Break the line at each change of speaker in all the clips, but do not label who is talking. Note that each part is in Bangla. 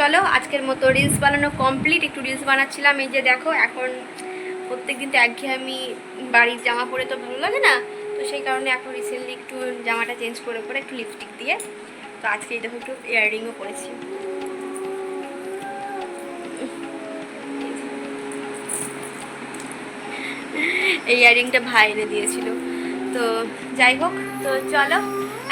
চলো আজকের মতো রিলস বানানো কমপ্লিট। একটু রিলস বানাচ্ছিলাম, এই যে দেখো। এখন প্রত্যেকদিন তো একঘেয়েমি বাড়ির জামা পরে তো ভালো লাগে না, তো সেই কারণে এখন রিসেন্টলি একটু জামাটা চেঞ্জ করে পরে একটু লিপস্টিক দিয়ে, তো আজকে এই দেখো একটু ইয়াররিংও পরেছি। এই ইয়াররিংটা ভাই এনে দিয়েছিল। তো যাই হোক, তো চলো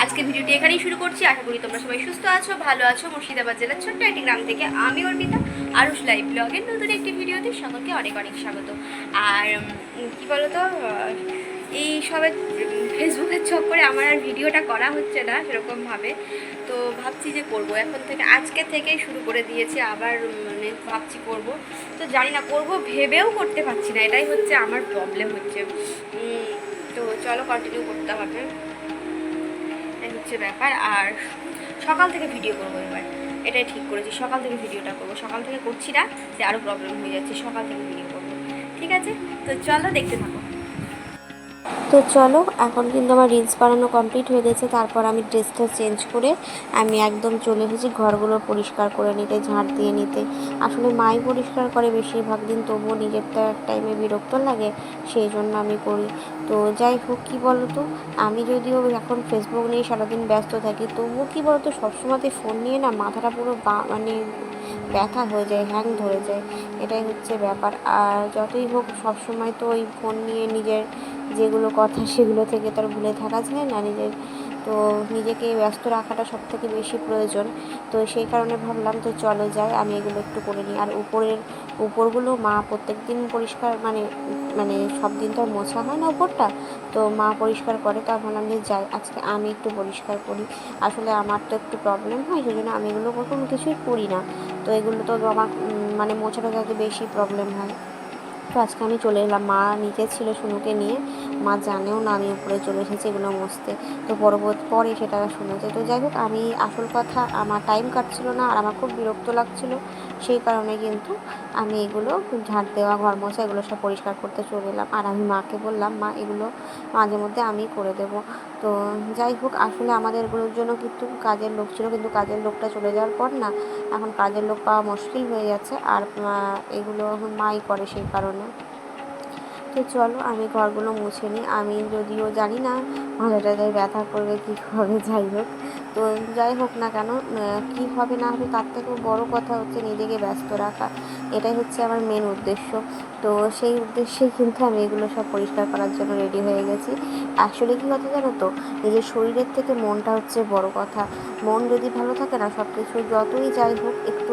আজকে ভিডিওটি এখানেই শুরু করছি। আশা করি তোমরা সবাই সুস্থ আছো, ভালো আছো। মুর্শিদাবাদ জেলার ছোট্ট একটি গ্রাম থেকে আমি অর্পিতা, আরুষ লাইভ ব্লগের নতুন একটি ভিডিওতে সকলকে অনেক অনেক স্বাগত। আর কি বলতো, এই সবে ফেসবুকের চক্করে আমার আর ভিডিওটা করা হচ্ছে না সেরকমভাবে। তো ভাবছি যে করব, এখন থেকে আজকে থেকেই শুরু করে দিয়েছি আবার, মানে ভাবছি করব। তো জানি না, করব ভেবেও করতে পারছি না, এটাই হচ্ছে আমার প্রবলেম হচ্ছে। তো চলো কন্টিনিউ করতে হবে, এই হচ্ছে ব্যাপার। আর সকাল থেকে ভিডিও করবো এবার, এটাই ঠিক করেছি, সকাল থেকে ভিডিওটা করবো। সকাল থেকে করছি না, যে আরও প্রবলেম হয়ে যাচ্ছে, সকাল থেকে ভিডিও করবো। ঠিক আছে, তো চলো দেখতে থাকো। তো চলো, এখন কিন্তু আমার রিলস বানানো কমপ্লিট হয়ে গেছে। তারপর আমি ড্রেসটা চেঞ্জ করে আমি একদম চলে এসেছি ঘরগুলো পরিষ্কার করে নিতে, ঝাড় দিয়ে নিতে। আসলে মাই পরিষ্কার করে বেশিরভাগ দিন, তবুও নিজেরটা এক টাইমে বিরক্ত লাগে, সেই জন্য আমি করি। তো যাই হোক, কী বলো তো, আমি যদিও এখন ফেসবুক নিয়ে সারাদিন ব্যস্ত থাকি, তবুও কী বলো তো, সবসময়তে ফোন নিয়ে না মাথাটা পুরো মানে ব্যথা হয়ে যায়, হ্যাং ধরে যায়, এটাই হচ্ছে ব্যাপার। আর যতই হোক, সবসময় তো ওই ফোন নিয়ে নিজের যেগুলো কথা সেগুলো থেকে তো আর ভুলে থাকা যায় না। নিজেকে ব্যস্ত রাখাটা সবথেকে বেশি প্রয়োজন। তো সেই কারণে ভাবলাম, তো চলো যাই, আমি এগুলো একটু করে নিই। আর উপরগুলো মা প্রত্যেক দিন পরিষ্কার, মানে মানে সব দিন তো আর মোছা হয় না উপরটা, তো মা পরিষ্কার করে। তো ভাবলাম যে যাই, আজকে আমি একটু পরিষ্কার করি। আসলে আমার তো একটু প্রবলেম হয়, সেই জন্য আমি এগুলো কোনো কিছুই করি না। তো এগুলো তো আমার মানে মোছাটা যাতে বেশি প্রবলেম হয়। তো আজকে আমি চলে এলাম, মা নিচে ছিল শুনুকে নিয়ে, মা জানেও না আমি উপরে চলে এসেছি এগুলো মুছতে। তো পরে সেটা শুনেছে। তো যাই হোক, আমি আসল কথা, আমার টাইম কাটছিল না আর আমার খুব বিরক্ত লাগছিল, সেই কারণে কিন্তু আমি এগুলো ঝাড় দেওয়া, ঘর মোছা, এগুলো সব পরিষ্কার করতে চলে এলাম। আর আমি মাকে বললাম, মা এগুলো মাঝে মধ্যে আমি করে দেবো। তো যাই হোক, আসলে আমাদের এগুলোর জন্য কিন্তু কাজের লোক ছিল, কিন্তু কাজের লোকটা চলে যাওয়ার পর না এখন কাজের লোক পাওয়া মুশকিল হয়ে যাচ্ছে। আর এগুলো এখন মাই করে, সেই কারণে। তো চলো আমি ঘরগুলো মুছে নিই। আমি যদিও জানি না মাথাটাতে ব্যথা করবে কী হবে, যাই হোক। তো যাই হোক না কেন, কী হবে না হবে, তার থেকেও বড় কথা হচ্ছে নিজেকে ব্যস্ত রাখা, এটাই হচ্ছে আমার মেন উদ্দেশ্য। তো সেই উদ্দেশ্যেই কিন্তু আমি এগুলো সব পরিষ্কার করার জন্য রেডি হয়ে গেছি। আসলে কী কথা জানো তো, নিজের শরীরের থেকে মনটা হচ্ছে বড় কথা। মন যদি ভালো থাকে না, সব কিছু যতই যাই হোক একটু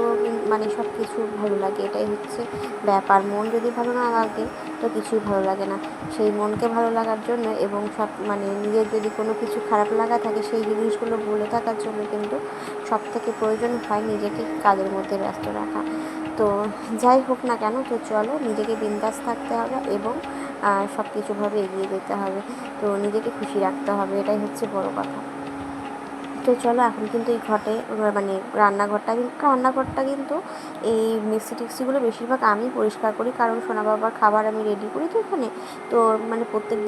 মানে সব কিছু ভালো লাগে, এটাই হচ্ছে ব্যাপার। মন যদি ভালো না লাগে তো কিছুই ভালো লাগে না। সেই মনকে ভালো লাগার জন্য এবং সব মানে নিজের যদি কোনো কিছু খারাপ লাগা থাকে, সেই জিনিসগুলো ভুলে থাকার জন্য কিন্তু সব থেকে প্রয়োজন হয় নিজেকে কাজের মধ্যে ব্যস্ত রাখা। তো যাই হোক না কেন, তো চলো নিজেকে বিন্দাস থাকতে হবে এবং সব কিছুভাবে এগিয়ে যেতে হবে। তো নিজেকে খুশি রাখতে হবে, এটাই হচ্ছে বড় কথা। তো চলো, এখন কিন্তু এই মানে রান্নাঘরটা কিন্তু এই মিক্সি টিক্সিগুলো বেশিরভাগ আমি পরিষ্কার করি, কারণ সোনা বাবার খাবার আমি রেডি করি তো এখানে। তো মানে প্রত্যেক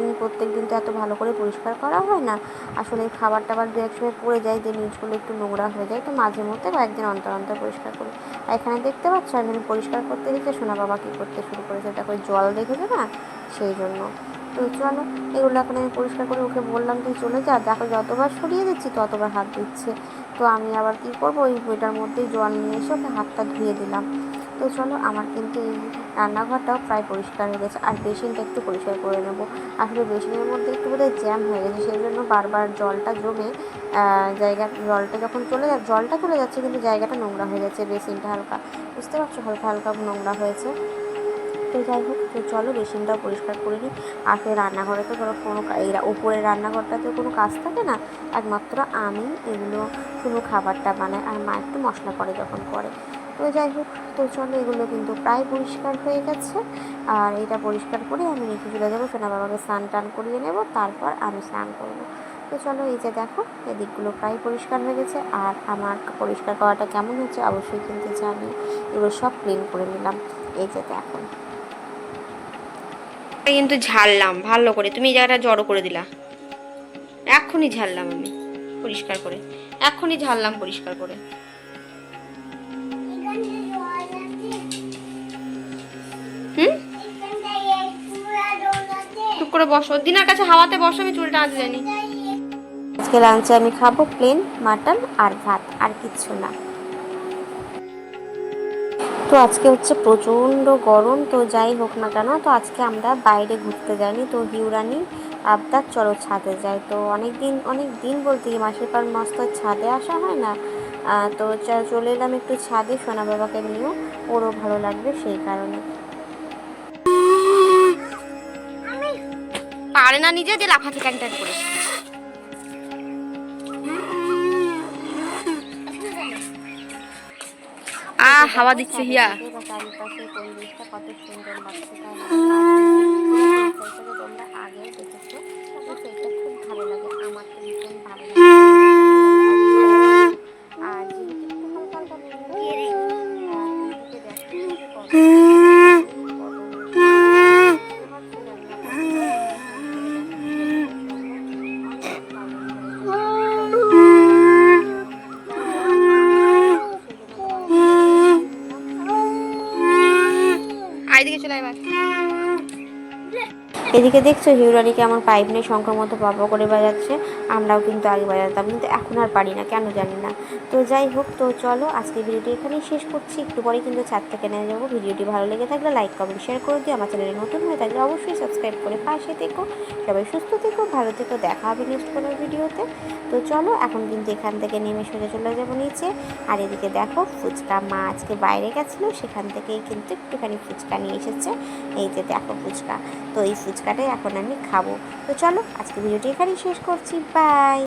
দিন তো এত ভালো করে পরিষ্কার করা হয় না। আসলে খাবার টাবার দু এক সময় পড়ে যায়, যে নিচগুলো একটু নোংরা হয়ে যায়, তো মাঝে মধ্যে কয়েকদিন অন্তর অন্তর পরিষ্কার করি। আর এখানে দেখতে পাচ্ছ আমি পরিষ্কার করতে দিতে সোনা বাবা কী করতে শুরু করেছে, দেখো জল দেখেছে না, সেই জন্য। তো চলো, এগুলো এখন আমি পরিষ্কার করে ওকে বললাম তুই চলে যা, দেখো যতবার সরিয়ে দিচ্ছি ততবার হাত দিচ্ছে। তো আমি আবার কী করবো, ওই বইটার মধ্যেই জল নিয়ে এসে ওকে হাতটা ধুয়ে দিলাম। তো চলো, আমার কিন্তু এই রান্নাঘরটাও প্রায় পরিষ্কার হয়ে গেছে। আর বেসিনটা একটু পরিষ্কার করে নেবো। আসলে বেসিনের মধ্যে একটু বোধহয় জ্যাম হয়ে গেছে, সেই জন্য বারবার জলটা জমে জলটা যখন জলটা চলে যাচ্ছে, কিন্তু জায়গাটা নোংরা হয়ে যাচ্ছে। বেসিনটা হালকা, বুঝতে পারছো, হালকা হালকা নোংরা হয়েছে। তো যাই হোক, তো চলো বেসিনটাও পরিষ্কার করে নিই। আসলে রান্নাঘরে তো ধরো কোনো উপরের রান্নাঘরটাতে কোনো কাজ থাকে না, একমাত্র আমি এগুলো শুধু খাবারটা বানাই, আর মা একটু মশলা করে যখন করে। তো যাই হোক, তো চলো এগুলো কিন্তু প্রায় পরিষ্কার হয়ে গেছে। আর এটা পরিষ্কার করে আমি নিচে চলে যাবো, সোনা বাবাকে স্নান টান করিয়ে নেবো, তারপর আমি স্নান করবো। তো চলো, এই যে দেখো এদিকগুলো প্রায় পরিষ্কার হয়ে গেছে। আর আমার পরিষ্কার করাটা কেমন হচ্ছে অবশ্যই কিন্তু জানি। এগুলো সব ক্লিন করে নিলাম, এই যে দেখো। কিন্তু ঝাড়লাম ভালো করে, তুমি এই জায়গাটা জড়ো করে দিলা। এক্ষুনি ঝাড়লাম আমি পরিষ্কার করে, এক্ষুনি ঝাড়লাম পরিষ্কার করে। করে বসো, দিনার কাছে হাওয়াতে বসো, আমি চুলটা আঁচড়ে নিই। আজকে লাঞ্চে আমি খাবো প্লেন মাটন আর ভাত, আর কিচ্ছু না। তো আজকে হচ্ছে প্রচণ্ড গরম, তো যাই হোক না কেন, তো আজকে আমরা বাইরে ঘুরতে যাইনি। তো হিউরানি আবদার চলো ছাদে যাই। তো অনেক দিন বলতে কি মাসের পর মাস তো ছাদে আসা হয় না। তো চলে এলাম একটু ছাদে সোনা বাবাকে নিয়েও, ওরও ভালো লাগবে সেই কারণে। পারে না নিজে দিয়ে লাফাতে ট্যাং করে। হাওয়া দিচ্ছে হিয়া। চারিপাশের পরিবেশটা কত সুন্দর লাগছে, তোমরা আগেও দেখেছো, তো সেটা খুব ভালো লাগে, আমার তো ভীষণ ভালো লাগে। আর যেহেতু একটু হালকা হালকা এদিকে চলে এবার। এদিকে দেখছো হিউরানিকে আমার পাইপ নিয়ে শঙ্কর মতো পাপা করে বাজাচ্ছে। আমরাও কিন্তু আগে বাজাতাম, কিন্তু এখন আর পারি না, কেন জানি না। তো যাই হোক, তো চলো আজকে ভিডিওটি এখানেই শেষ করছি। একটু পরে কিন্তু ছাদ থেকে নিয়ে যাবো। ভিডিওটি ভালো লেগে থাকলে লাইক কমেন্ট শেয়ার করে দিও। আমার চ্যানেলে নতুন হয়ে থাকলে অবশ্যই সাবস্ক্রাইব করে পাশে থেকো। সবাই সুস্থ থেকো, ভালো থেকো, দেখা হবে নেক্সট কোনো ভিডিওতে। তো চলো এখন কিন্তু এখান থেকে নেমে সোজা চলে যাবো নিচে। আর এদিকে দেখো ফুচকা, মা আজকে বাইরে গেছিলো, সেখান থেকেই কিন্তু একটুখানি ফুচকা নিয়ে এসেছে। এই যে দেখো ফুচকা, তো এই ফুচকাটাই এখন আমি খাবো। তো চলো আজকে ভিডিওটি এখানেই শেষ করছি, বাই।